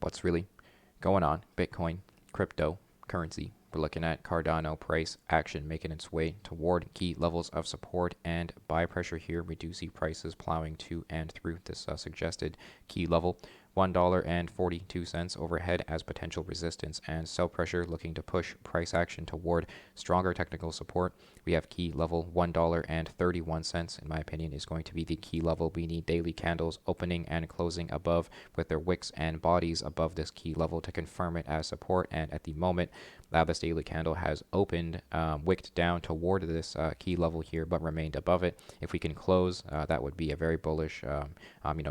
what's really going on. Bitcoin, crypto, currency. We're looking at Cardano price action making its way toward key levels of support and buy pressure here. We do see prices plowing to and through this suggested key level. $1.42 overhead as potential resistance, and sell pressure looking to push price action toward stronger technical support. We have key level $1.31, in my opinion, is going to be the key level. We need daily candles opening and closing above with their wicks and bodies above this key level to confirm it as support. And at the moment, this daily candle has opened, wicked down toward this key level here, but remained above it. If we can close, that would be a very bullish,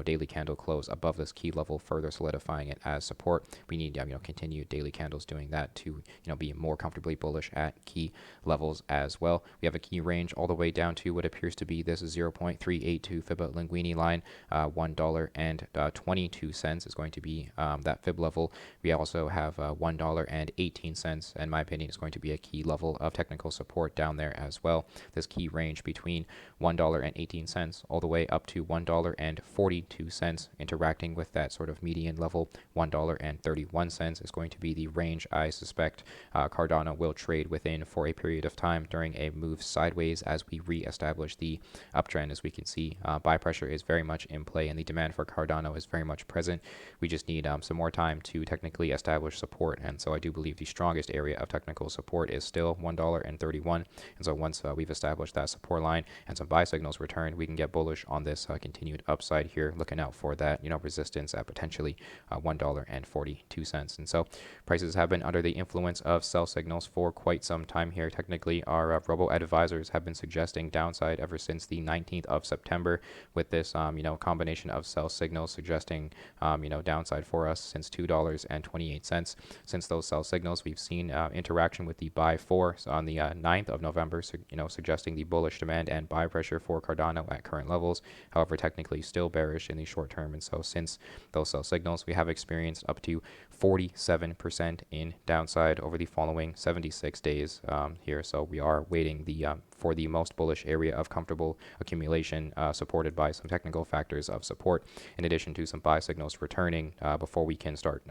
daily candle close above this key level, further solidifying it as support. We need, continued daily candles doing that to, be more comfortably bullish at key levels as well. We have a key range all the way down to what appears to be this 0.382 Fib Linguini line. $1.22 is going to be that fib level. We also have $1.18, in my opinion, is going to be a key level of technical support down there as well. This key range between $1.18 all the way up to $1.42, interacting with that sort of median level $1.31 is going to be the range I suspect Cardano will trade within for a period of time during a move sideways as we re-establish the uptrend. As we can see, buy pressure is very much in play and the demand for Cardano is very much present. We just need some more time to technically establish support, and so I do believe the strongest area of technical support is still $1.31. And so once we've established that support line and some buy signals return, we can get bullish on this continued upside here, looking out for that resistance at potentially $1.42. And so prices have been under the influence of sell signals for quite some time here. Technically, our Robo advisors have been suggesting downside ever since the 19th of September with this combination of sell signals suggesting downside for us since $2.28. Since those sell signals, we've seen interaction with the buy force on the 9th of November, suggesting the bullish demand and buy pressure for Cardano at current levels. However, technically still bearish in the short term. And so since those sell signals, we have experienced up to 47% in downside over the following 76 days here. So we are waiting for the most bullish area of comfortable accumulation, supported by some technical factors of support, in addition to some buy signals returning before we can start,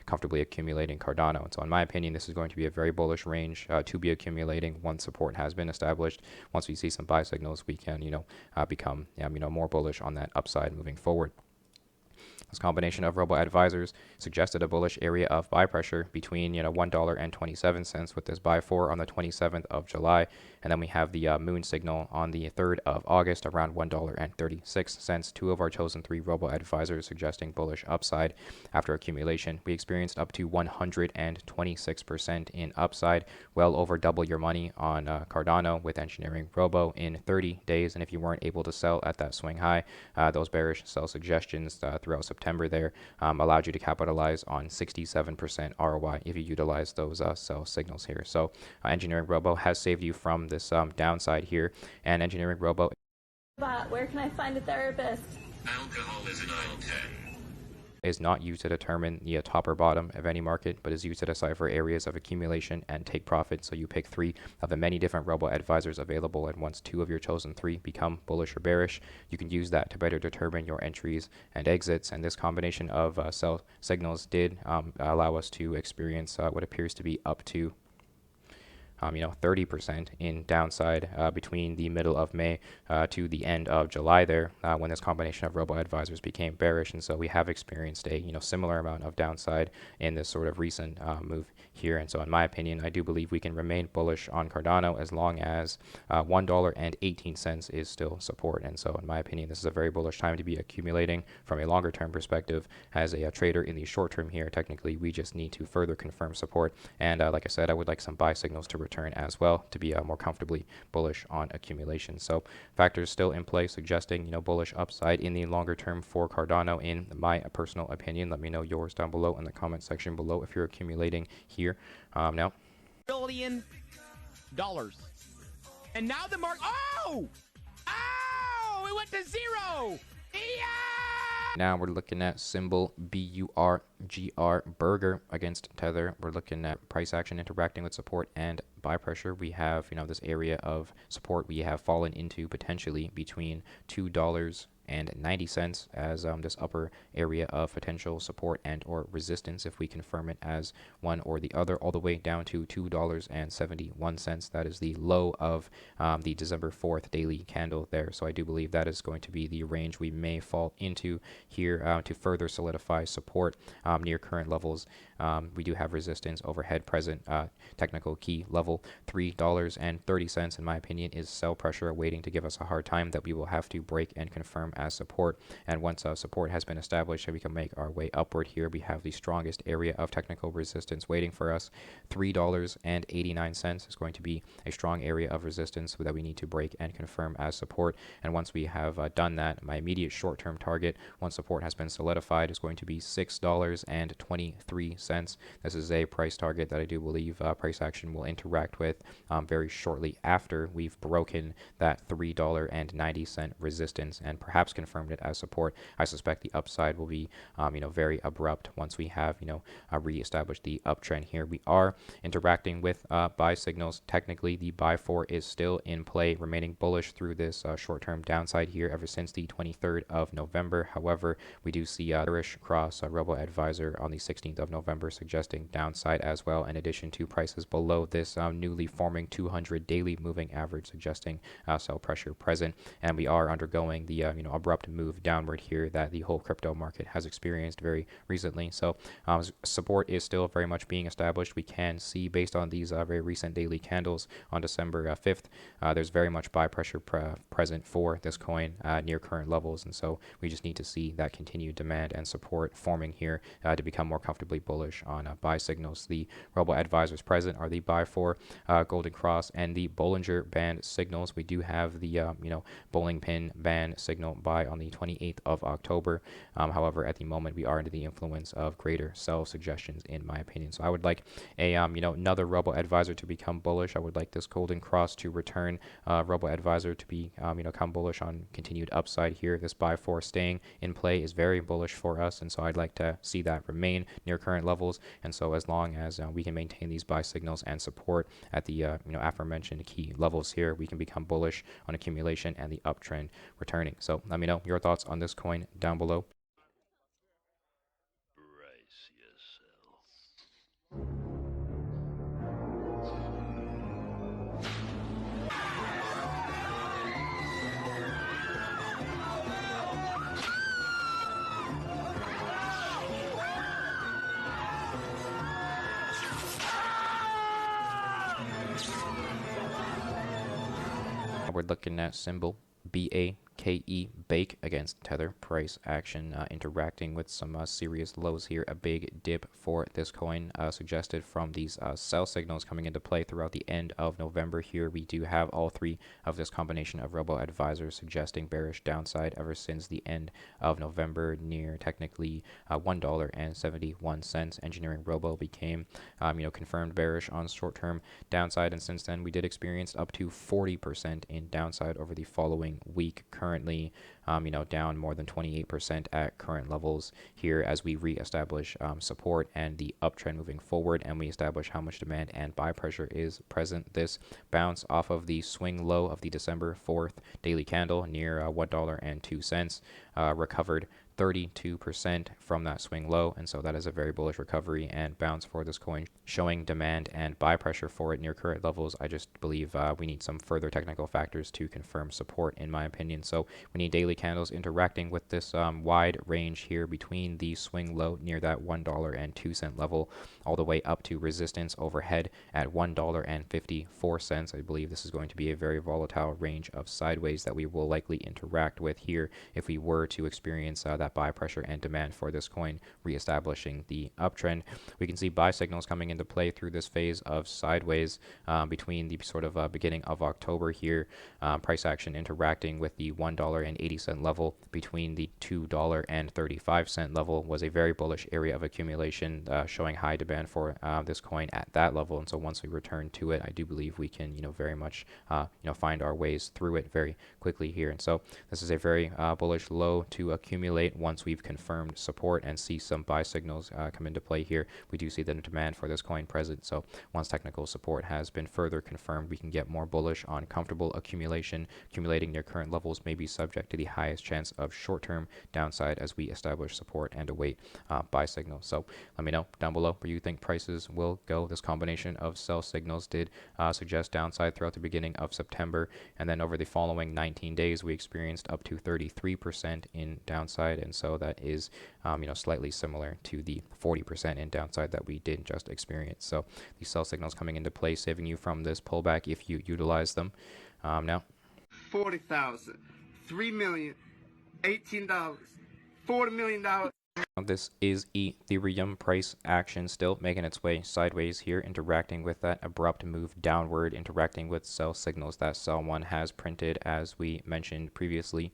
comfortably accumulating Cardano. And so in my opinion, this is going to be a very bullish range to be accumulating once support has been established. Once we see some buy signals, we can, become, more bullish on that upside moving forward. This combination of Robo advisors suggested a bullish area of buy pressure between $1.27 with this buy for on the 27th of July, and then we have the moon signal on the 3rd of August around $1.36. Two of our chosen three Robo advisors suggesting bullish upside after accumulation. We experienced up to 126% in upside, well over double your money on Cardano with EngineeringRobo in 30 days. And if you weren't able to sell at that swing high, those bearish sell suggestions throughout September there allowed you to capitalize on 67% ROI if you utilize those sell signals here. So EngineeringRobo has saved you from this downside here, and EngineeringRobo. But where can I find a therapist? Alcohol is an aisle 10. Is not used to determine the top or bottom of any market, but is used to decipher areas of accumulation and take profit. So you pick three of the many different Robo advisors available, and once two of your chosen three become bullish or bearish, you can use that to better determine your entries and exits. And this combination of sell signals did allow us to experience what appears to be up to 30% in downside between the middle of May to the end of July there, when this combination of Robo advisors became bearish. And so we have experienced a similar amount of downside in this sort of recent move here. And so in my opinion, I do believe we can remain bullish on Cardano as long as $1.18 is still support. And so in my opinion, this is a very bullish time to be accumulating from a longer term perspective. As a trader in the short term here, technically we just need to further confirm support. And like I said, I would like some buy signals to return as well to be more comfortably bullish on accumulation. So factors still in play suggesting bullish upside in the longer term for Cardano in my personal opinion. Let me know yours down below in the comment section below if you're accumulating here now. $1 billion. And now the mark, oh, it went to zero. Yeah! Now we're looking at symbol BURGR, Burger, against Tether. We're looking at price action interacting with support and buy pressure. We have, this area of support we have fallen into potentially between $2 $2.90 as this upper area of potential support and or resistance if we confirm it as one or the other, all the way down to $2.71. That is the low of the December 4th daily candle there. So I do believe that is going to be the range we may fall into here to further solidify support near current levels. We do have resistance overhead present. Technical key level $3.30 in my opinion is sell pressure waiting to give us a hard time that we will have to break and confirm as support. And once support has been established and we can make our way upward here, we have the strongest area of technical resistance waiting for us. $3.89 is going to be a strong area of resistance that we need to break and confirm as support. And once we have done that, my immediate short-term target, once support has been solidified, is going to be $6.23. This is a price target that I do believe price action will interact with very shortly after we've broken that $3.90 resistance and perhaps confirmed it as support. I suspect the upside will be very abrupt once we have reestablished the uptrend here. We are interacting with buy signals. Technically, the buy 4 is still in play, remaining bullish through this short-term downside here ever since the 23rd of November. However, we do see bearish cross Robo Advisor on the 16th of November suggesting downside as well, in addition to prices below this newly forming 200 daily moving average suggesting sell pressure present. And we are undergoing the abrupt move downward here that the whole crypto market has experienced very recently. So support is still very much being established. We can see based on these very recent daily candles on December 5th, there's very much buy pressure present for this coin near current levels. And so we just need to see that continued demand and support forming here to become more comfortably bullish on buy signals. The Robo Advisors present are the buy 4 golden cross and the Bollinger Band signals. We do have the bowling pin band signal buy on the 28th of October. However, at the moment we are under the influence of greater sell suggestions in my opinion. So I would like a another Robo Advisor to become bullish. I would like this golden cross to return Robo Advisor to be come bullish on continued upside here. This buy 4 staying in play is very bullish for us, and so I'd like to see that remain near current levels. And so as long as we can maintain these buy signals and support at the aforementioned key levels here, we can become bullish on accumulation and the uptrend returning. So let me know your thoughts on this coin down below. Brace yourself. We're looking at symbol BAKE, bake against Tether price action, interacting with some serious lows here. A big dip for this coin suggested from these sell signals coming into play throughout the end of November here. We do have all three of this combination of Robo Advisors suggesting bearish downside ever since the end of November near technically $1.71. EngineeringRobo became confirmed bearish on short-term downside, and since then we did experience up to 40% in downside over the following week. Currently down more than 28% at current levels here as we reestablish support and the uptrend moving forward, and we establish how much demand and buy pressure is present. This bounce off of the swing low of the December 4th daily candle near $1.02 recovered 32% from that swing low, and so that is a very bullish recovery and bounce for this coin, showing demand and buy pressure for it near current levels. I just believe we need some further technical factors to confirm support in my opinion. So we need daily candles interacting with this wide range here between the swing low near that $1.02 level all the way up to resistance overhead at $1.54. I believe this is going to be a very volatile range of sideways that we will likely interact with here if we were to experience that buy pressure and demand for this coin reestablishing the uptrend. We can see buy signals coming into play through this phase of sideways between the sort of beginning of October here. Price action interacting with the $1.80 level between the $2.35 level was a very bullish area of accumulation, showing high demand for this coin at that level. And so once we return to it, I do believe we can very much find our ways through it very quickly here. And so this is a very bullish low to accumulate accumulate once we've confirmed support and see some buy signals come into play here. We do see the demand for this coin present. So once technical support has been further confirmed, we can get more bullish on comfortable accumulation. Accumulating near current levels may be subject to the highest chance of short-term downside as we establish support and await buy signals. So let me know down below where you think prices will go. This combination of sell signals did suggest downside throughout the beginning of September, and then over the following 19 days we experienced up to 33% in downside, and so that is slightly similar to the 40% in downside that we did just experience. So these sell signals coming into play, saving you from this pullback if you utilize them. Now 40,000, 3 million, $18, $40 million. This is Ethereum price action still making its way sideways here, interacting with that abrupt move downward, interacting with sell signals that sell one has printed as we mentioned previously.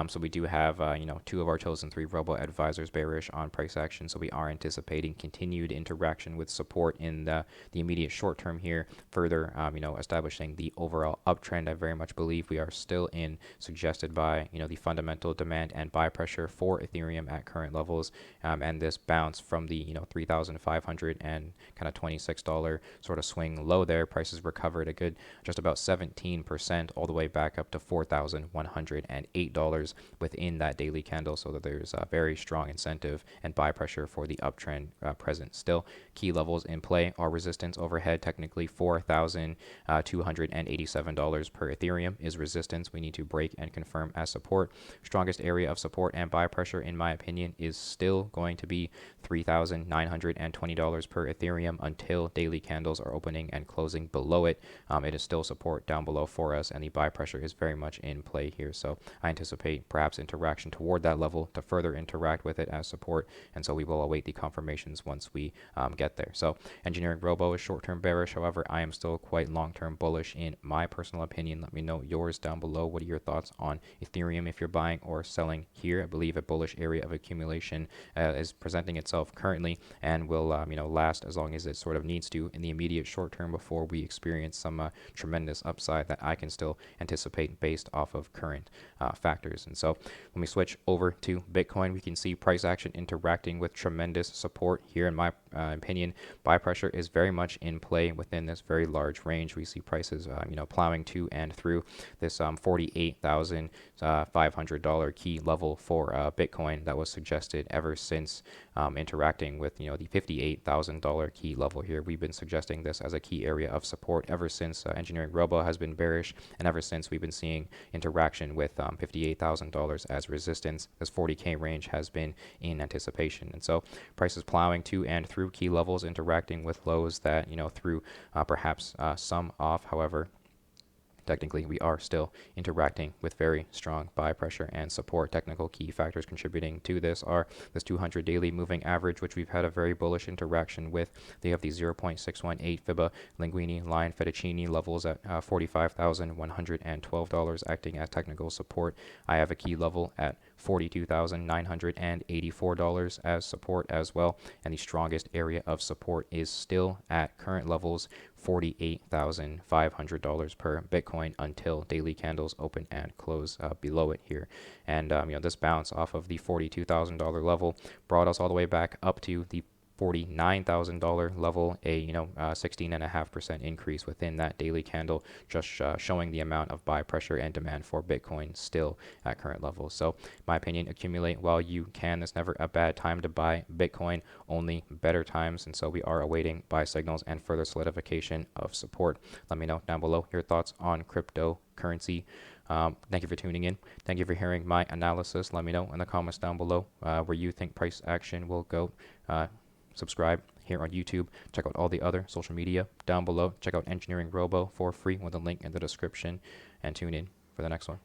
So we do have two of our chosen three robo advisors bearish on price action, so we are anticipating continued interaction with support in the immediate short term here, further establishing the overall uptrend. I very much believe we are still in, suggested by the fundamental demand and buy pressure for Ethereum at current levels. And this bounce from the $3,500 and kind of $26 sort of swing low there, prices recovered a good just about 17% all the way back up to $4,108 within that daily candle, so that there's a very strong incentive and buy pressure for the uptrend present. Still, key levels in play are resistance overhead. Technically $4,287 per Ethereum is resistance we need to break and confirm as support. Strongest area of support and buy pressure in my opinion is still going to be $3,920 per Ethereum until daily candles are opening and closing below it. It is still support down below for us, and the buy pressure is very much in play here. So I anticipate perhaps interaction toward that level to further interact with it as support, and so we will await the confirmations once we get there. So EngineeringRobo is short-term bearish. However, I am still quite long-term bullish in my personal opinion. Let me know yours down below. What are your thoughts on Ethereum if you're buying or selling here? I believe a bullish area of accumulation is presenting itself currently and will last as long as it sort of needs to in the immediate short term before we experience some tremendous upside that I can still anticipate based off of current factors. And so when we switch over to Bitcoin, we can see price action interacting with tremendous support here. In my opinion, buy pressure is very much in play within this very large range. We see prices plowing to and through this $48,500 key level for Bitcoin that was suggested ever since interacting with the $58,000 key level here. We've been suggesting this as a key area of support ever since EngineeringRobo has been bearish, and ever since we've been seeing interaction with $58,000 as resistance. This 40K range has been in anticipation, and so prices plowing to and through key levels, interacting with lows that threw perhaps some off. However, technically we are still interacting with very strong buy pressure and support. Technical key factors contributing to this are this 200 daily moving average, which we've had a very bullish interaction with. They have the 0.618 Fibba Linguini line fettuccine levels at $45,112 acting as technical support. I have a key level at $42,984 as support as well, and the strongest area of support is still at current levels $48,500 per Bitcoin until daily candles open and close below it here. And this bounce off of the $42,000 level brought us all the way back up to the $49,000 level, a 16.5% increase within that daily candle, just showing the amount of buy pressure and demand for Bitcoin still at current levels. So in my opinion, accumulate while you can. There's never a bad time to buy Bitcoin, only better times, and so we are awaiting buy signals and further solidification of support. Let me know down below your thoughts on cryptocurrency. Thank you for tuning in. Thank you for hearing my analysis. Let me know in the comments down below where you think price action will go. Subscribe here on YouTube. Check out all the other social media down below. Check out EngineeringRobo for free with a link in the description, and tune in for the next one.